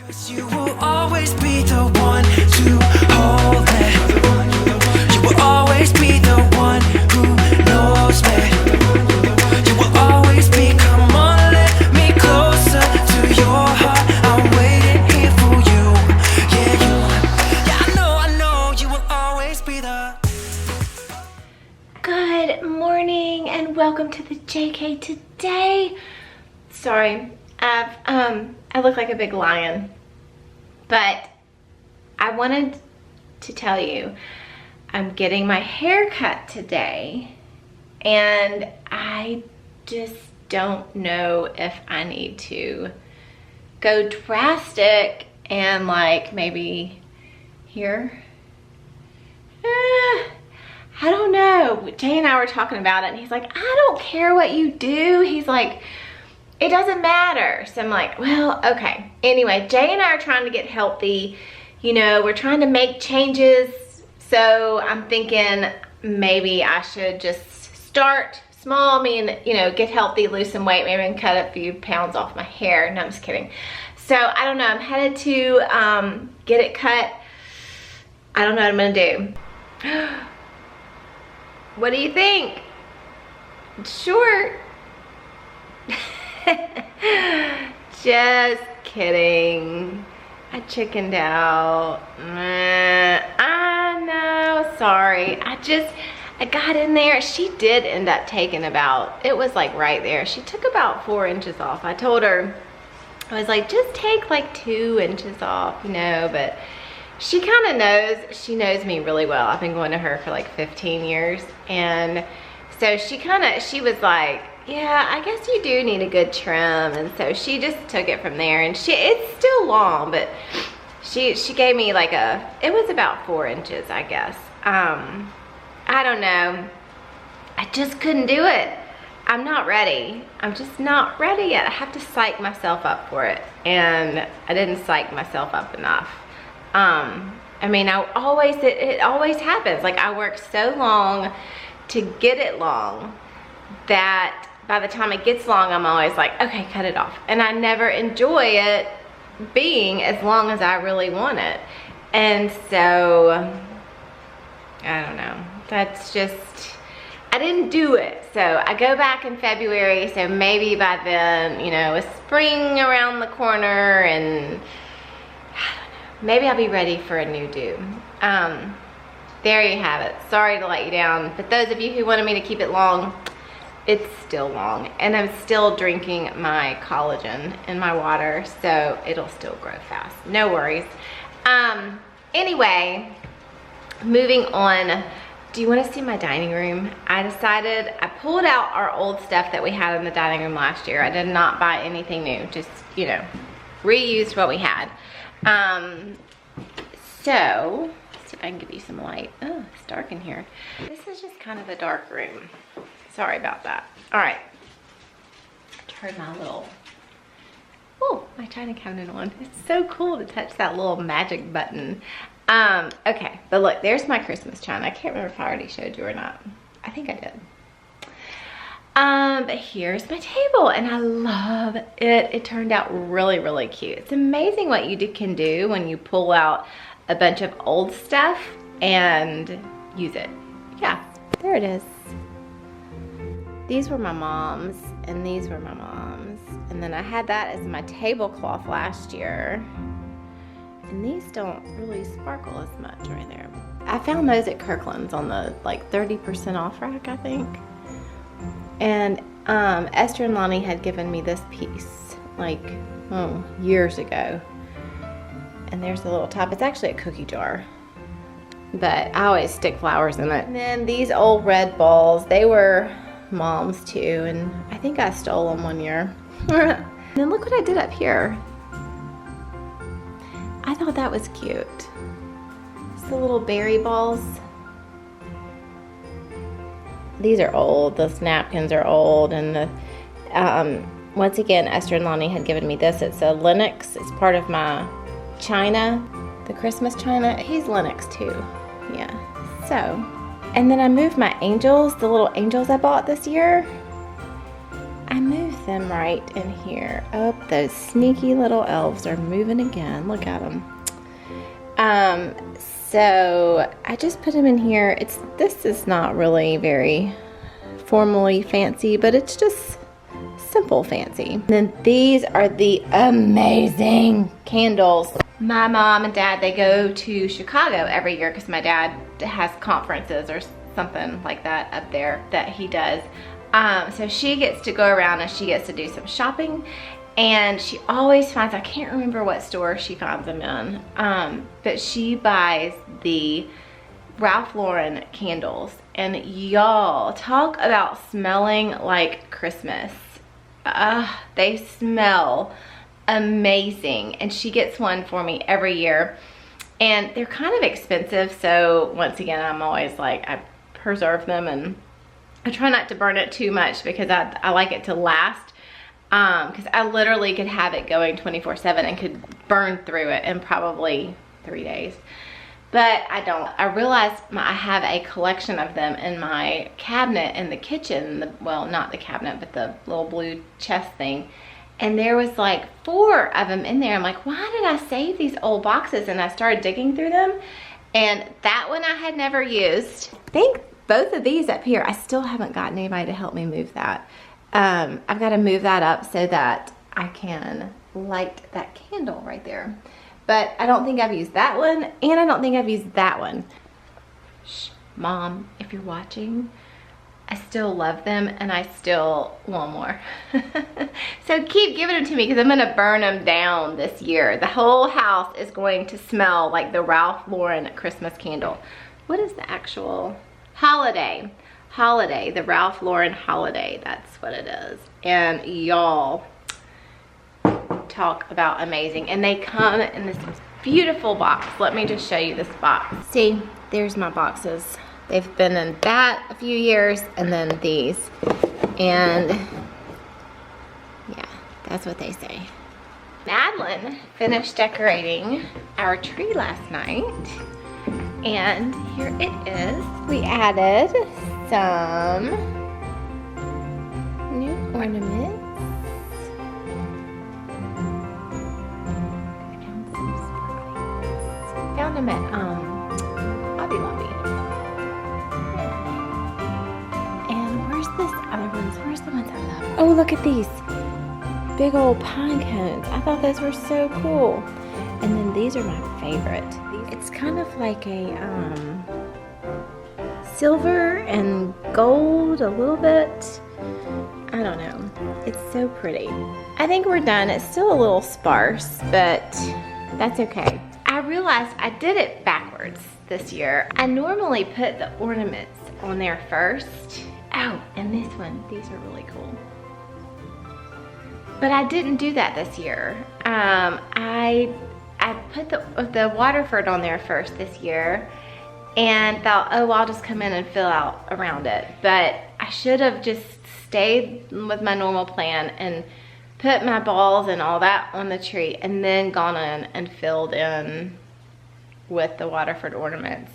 You will always be the one to hold me. You will always be the one who knows me. You will always be, come on, let me closer to your heart. I'm waiting here for you. Yeah, I know, you will always be the. Good morning and welcome to the JK Today. Sorry, I look like a big lion. But I wanted to tell you, I'm getting my hair cut today, and I just don't know if I need to go drastic and like maybe here. I don't know. Jay and I were talking about it, and he's like, I don't care what you do. He's like, it doesn't matter. So I'm like, well, okay. Anyway, Jay and I are trying to get healthy. You know, we're trying to make changes. So I'm thinking maybe I should just start small. I mean, you know, get healthy, lose some weight, maybe I can cut a few pounds off my hair. No, I'm just kidding. So I don't know. I'm headed to get it cut. I don't know what I'm gonna do. What do you think? It's short. Just kidding. I chickened out. I know, sorry. I got in there. She did end up taking about, it was like right there. She took about 4 inches off. I told her, I was like, just take like 2 inches off, you know, but she kind of knows, she knows me really well. I've been going to her for like 15 years. And so she was like, yeah, I guess you do need a good trim. And so she just took it from there, and it's still long, but she gave me like it was about 4 inches, I guess. I don't know. I just couldn't do it. I'm not ready. I'm just not ready yet. I have to psych myself up for it, and I didn't psych myself up enough. I mean, it always happens. Like, I work so long to get it long that by the time it gets long, I'm always like, okay, cut it off. And I never enjoy it being as long as I really want it. And so, I don't know. That's just, I didn't do it. So I go back in February, so maybe by then, you know, it's spring around the corner, and maybe I'll be ready for a new do. There you have it. Sorry to let you down, but those of you who wanted me to keep it long, it's still long, and I'm still drinking my collagen in my water, so it'll still grow fast. No worries. Anyway, moving on. Do you want to see my dining room? I pulled out our old stuff that we had in the dining room last year. I did not buy anything new, just, you know, reused what we had. So, let's see if I can give you some light. Oh, it's dark in here. This is just kind of a dark room. Sorry about that. All right. Turn my little, oh, my china cabinet on. It's so cool to touch that little magic button. Okay, but look, there's my Christmas china. I can't remember if I already showed you or not. I think I did. But here's my table, and I love it. It turned out really, really cute. It's amazing what you can do when you pull out a bunch of old stuff and use it. Yeah, there it is. These were my mom's, and these were my mom's. And then I had that as my tablecloth last year. And these don't really sparkle as much right there. I found those at Kirkland's on the like 30% off rack, I think. And Esther and Lonnie had given me this piece like, years ago. And there's the little top. It's actually a cookie jar, but I always stick flowers in it. And then these old red balls, they were Mom's too, and I think I stole them one year. And then look what I did up here. I thought that was cute. It's the little berry balls. These are old. Those napkins are old, and the once again, Esther and Lonnie had given me this. It's a Lenox. It's part of my china, the Christmas china. He's Lenox too. Yeah. So. And then I moved my angels, the little angels I bought this year. I moved them right in here. Oh, those sneaky little elves are moving again. Look at them. So I just put them in here. This is not really very formally fancy, but it's just simple fancy. And then these are the amazing candles. My mom and dad, they go to Chicago every year because my dad has conferences or something like that up there that he does. So she gets to go around and she gets to do some shopping, and she always finds, I can't remember what store she finds them in, but she buys the Ralph Lauren candles, and y'all, talk about smelling like Christmas. They smell amazing, and she gets one for me every year, and they're kind of expensive, so once again, I'm always like, I preserve them, and I try not to burn it too much because I like it to last, because I literally could have it going 24/7 and could burn through it in probably 3 days. But I don't. I realized I have a collection of them in my cabinet in the kitchen. Well, not the cabinet, but the little blue chest thing. And there was like 4 of them in there. I'm like, why did I save these old boxes? And I started digging through them. And that one I had never used. I think both of these up here, I still haven't gotten anybody to help me move that. I've got to move that up so that I can light that candle right there. But I don't think I've used that one, and I don't think I've used that one. Shh, Mom, if you're watching, I still love them, and I still want more. So keep giving them to me, because I'm going to burn them down this year. The whole house is going to smell like the Ralph Lauren Christmas candle. What is the actual holiday? Holiday, the Ralph Lauren holiday. That's what it is. And y'all, talk about amazing. And they come in this beautiful box. Let me just show you this box. See, there's my boxes. They've been in that a few years, and then these. And yeah, that's what they say. Madelyne finished decorating our tree last night, and here it is. We added some new ornaments. Found them at Hobby Lobby. And where's this other ones? Where's the ones I love? Oh, look at these big old pine cones. I thought those were so cool. And then these are my favorite. It's kind of like a silver and gold a little bit. I don't know. It's so pretty. I think we're done. It's still a little sparse, but that's okay. I realized I did it backwards this year. I normally put the ornaments on there first. Oh, and this one, these are really cool. But I didn't do that this year. I put the Waterford on there first this year, and thought, oh, I'll just come in and fill out around it. But I should have just stayed with my normal plan and put my balls and all that on the tree, and then gone in and filled in with the Waterford ornaments.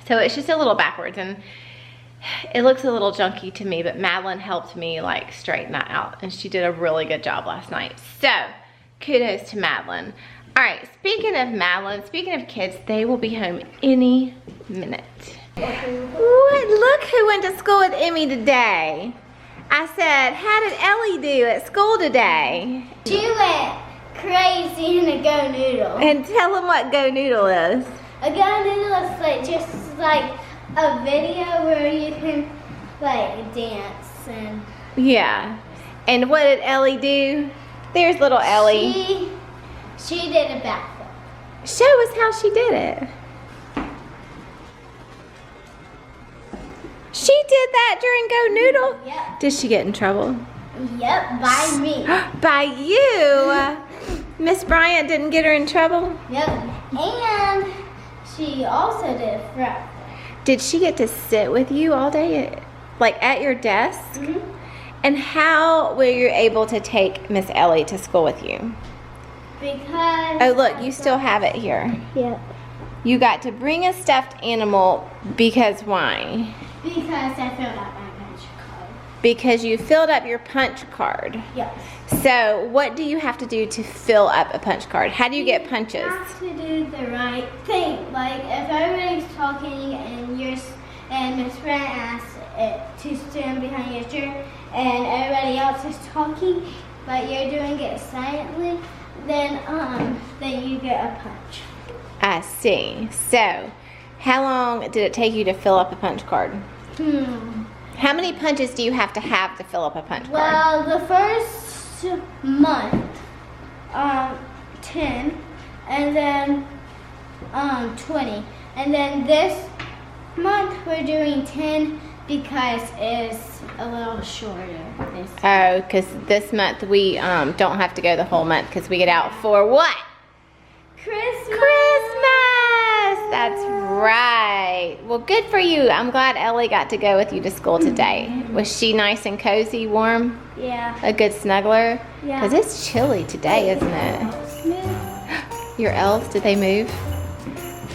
So it's just a little backwards, and it looks a little junky to me, but Madelyne helped me like straighten that out, and she did a really good job last night. So kudos to Madelyne. All right, speaking of Madelyne, speaking of kids, they will be home any minute. What? Look who went to school with Emmy today. I said, how did Ellie do at school today? She went crazy in a Go Noodle. And tell them what Go Noodle is. A Go Noodle is like just like a video where you can like dance and. Yeah. And what did Ellie do? There's little Ellie. She did a backflip. Show us how she did it. She did that during Go Noodle? Yep. Did she get in trouble? Yep, by me. By you? Miss Bryant didn't get her in trouble? Yep. And she also did a front flip. Did she get to sit with you all day, like at your desk? Mm-hmm. And how were you able to take Miss Ellie to school with you? Because. Oh, look, you still have it here. Yep. You got to bring a stuffed animal because why? Because I filled out my magic card. because you filled up your punch card. Yes. So what do you have to do to fill up a punch card? How do you get punches? You have to do the right thing. Like if everybody's talking and Miss Rant asks it to stand behind your chair and everybody else is talking, but you're doing it silently, then you get a punch. I see. So how long did it take you to fill up a punch card? How many punches do you have to fill up a punch card? Well, the first month, 10, and then 20. And then this month we're doing 10 because it's a little shorter. Oh, because this month we don't have to go the whole month because we get out for what? Christmas! That's right. Well, good for you. I'm glad Ellie got to go with you to school today. Was she nice and cozy, warm? Yeah. A good snuggler? Yeah. Because it's chilly today, isn't it? Your elves, did they move?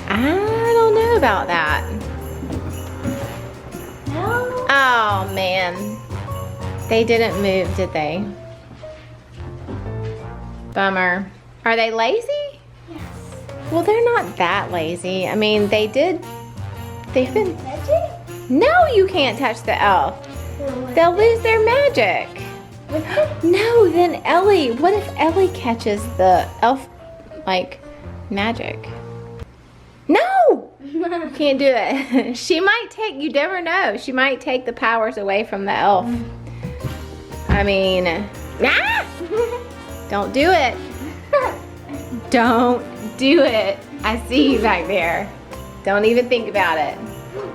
I don't know about that. No. Oh, man. They didn't move, did they? Bummer. Are they lazy? Well, they're not that lazy. I mean, they've been... Touch it? No, you can't touch the elf. They'll lose their magic. No, then Ellie, what if Ellie catches the elf, like, magic? No! You can't do it. She might take, you never know, she might take the powers away from the elf. I mean, don't do it. Don't do it. I see you back there. Don't even think about it.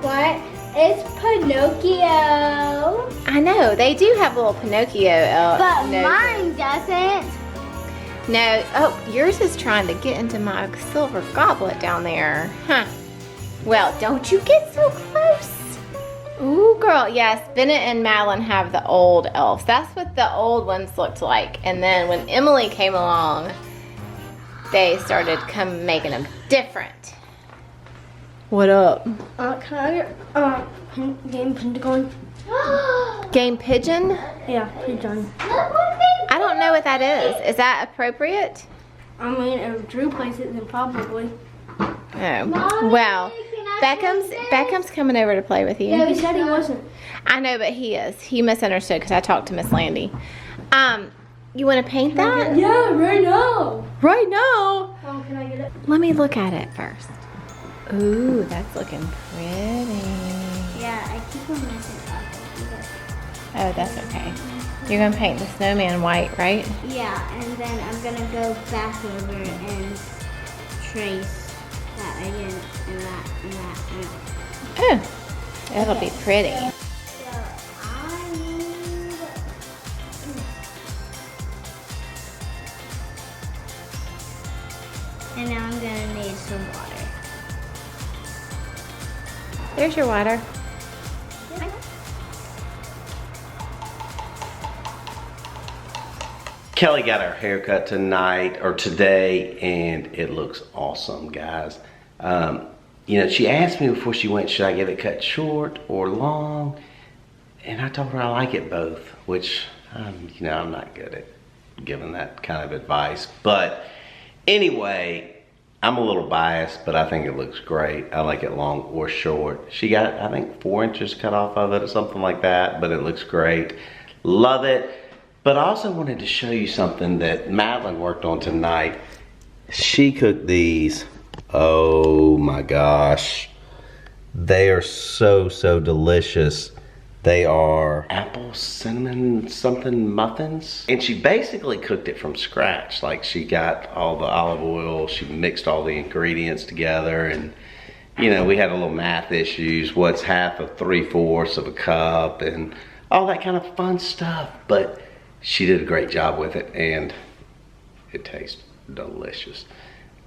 What? It's Pinocchio. I know, they do have little Pinocchio But noses. mine doesn't. No, oh, yours is trying to get into my silver goblet down there. Huh. Well, don't you get so close. Ooh, girl, yes, Bennett and Madelyne have the old elves. That's what the old ones looked like. And then when Emily came along, they started making them different. What up? Can I get game Pentagon? Game pigeon? Yeah, Pentagon. I don't know what that is. Is that appropriate? I mean, if Drew plays it, then probably. Oh, Mommy, well, can I do this? Beckham's coming over to play with you. No, he said he wasn't. I know, but he is. He misunderstood because I talked to Miss Landy. You want to paint that? Yeah, right now. Right now? Oh, can I get it? Let me look at it first. Ooh, that's looking pretty. Yeah, I keep on messing up. Oh, that's okay. You're going to paint the snowman white, right? Yeah, and then I'm gonna go back over and trace that again, and that, and that, and that. Oh, it'll be pretty. So I need... And now I'm gonna need some water. There's your water. Kelley got her haircut tonight or today, and it looks awesome, guys. You know, she asked me before she went, should I get it cut short or long? And I told her I like it both, which, you know, I'm not good at giving that kind of advice. But anyway, I'm a little biased, but I think it looks great. I like it long or short. She got, I think, 4 inches cut off of it or something like that, but it looks great. Love it. But I also wanted to show you something that Madelyne worked on tonight. She cooked these. Oh my gosh. They are so, so delicious. They are apple cinnamon something muffins. And she basically cooked it from scratch. Like, she got all the olive oil, she mixed all the ingredients together, and you know, we had a little math issues. What's half of 3/4 of a cup and all that kind of fun stuff. But she did a great job with it, and it tastes delicious.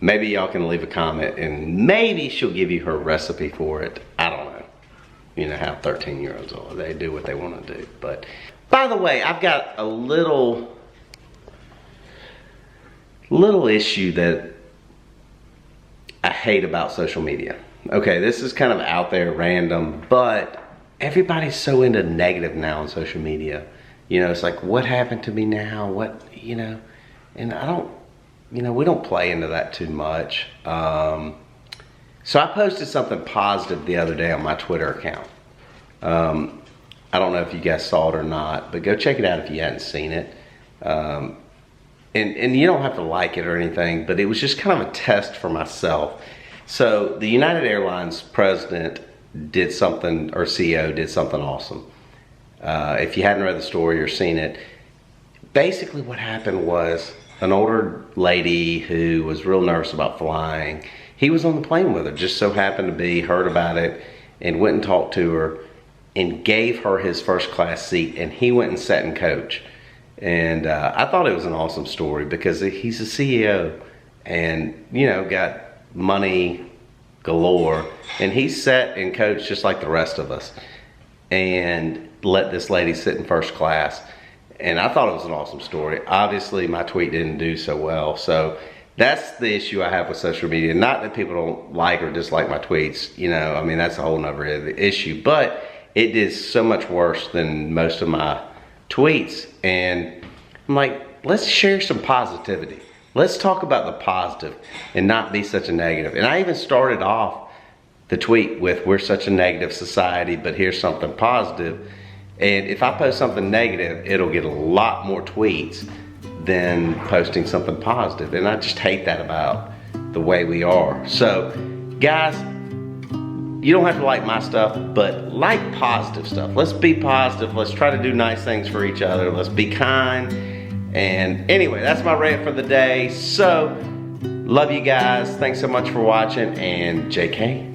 Maybe y'all can leave a comment, and maybe she'll give you her recipe for it. I don't know. You know how 13-year-olds are. They do what they want to do. But by the way, I've got a little issue that I hate about social media. Okay, this is kind of out there, random, but everybody's so into negative now on social media. You know, it's like, what happened to me now? What, you know, and I don't, you know, we don't play into that too much. So I posted something positive the other day on my Twitter account. I don't know if you guys saw it or not, but go check it out if you hadn't seen it. And you don't have to like it or anything, but it was just kind of a test for myself. So the United Airlines president did something, or CEO did something awesome. If you hadn't read the story or seen it, basically what happened was an older lady who was real nervous about flying, he was on the plane with her, just so happened to be, heard about it, and went and talked to her and gave her his first class seat, and he went and sat in coach. And I thought it was an awesome story because he's a CEO and, you know, got money galore, and he sat in coach just like the rest of us and let this lady sit in first class. And I thought it was an awesome story. Obviously my tweet didn't do so well, so that's the issue I have with social media. Not that people don't like or dislike my tweets, you know, I mean, that's a whole nother issue, but it did so much worse than most of my tweets. And I'm like, let's share some positivity. Let's talk about the positive and not be such a negative. And I even started off the tweet with, we're such a negative society, but here's something positive. And if I post something negative, it'll get a lot more tweets than posting something positive. And I just hate that about the way we are. So guys, you don't have to like my stuff, but like positive stuff. Let's be positive. Let's try to do nice things for each other. Let's be kind. And anyway, that's my rant for the day. So, love you guys. Thanks so much for watching. And JK.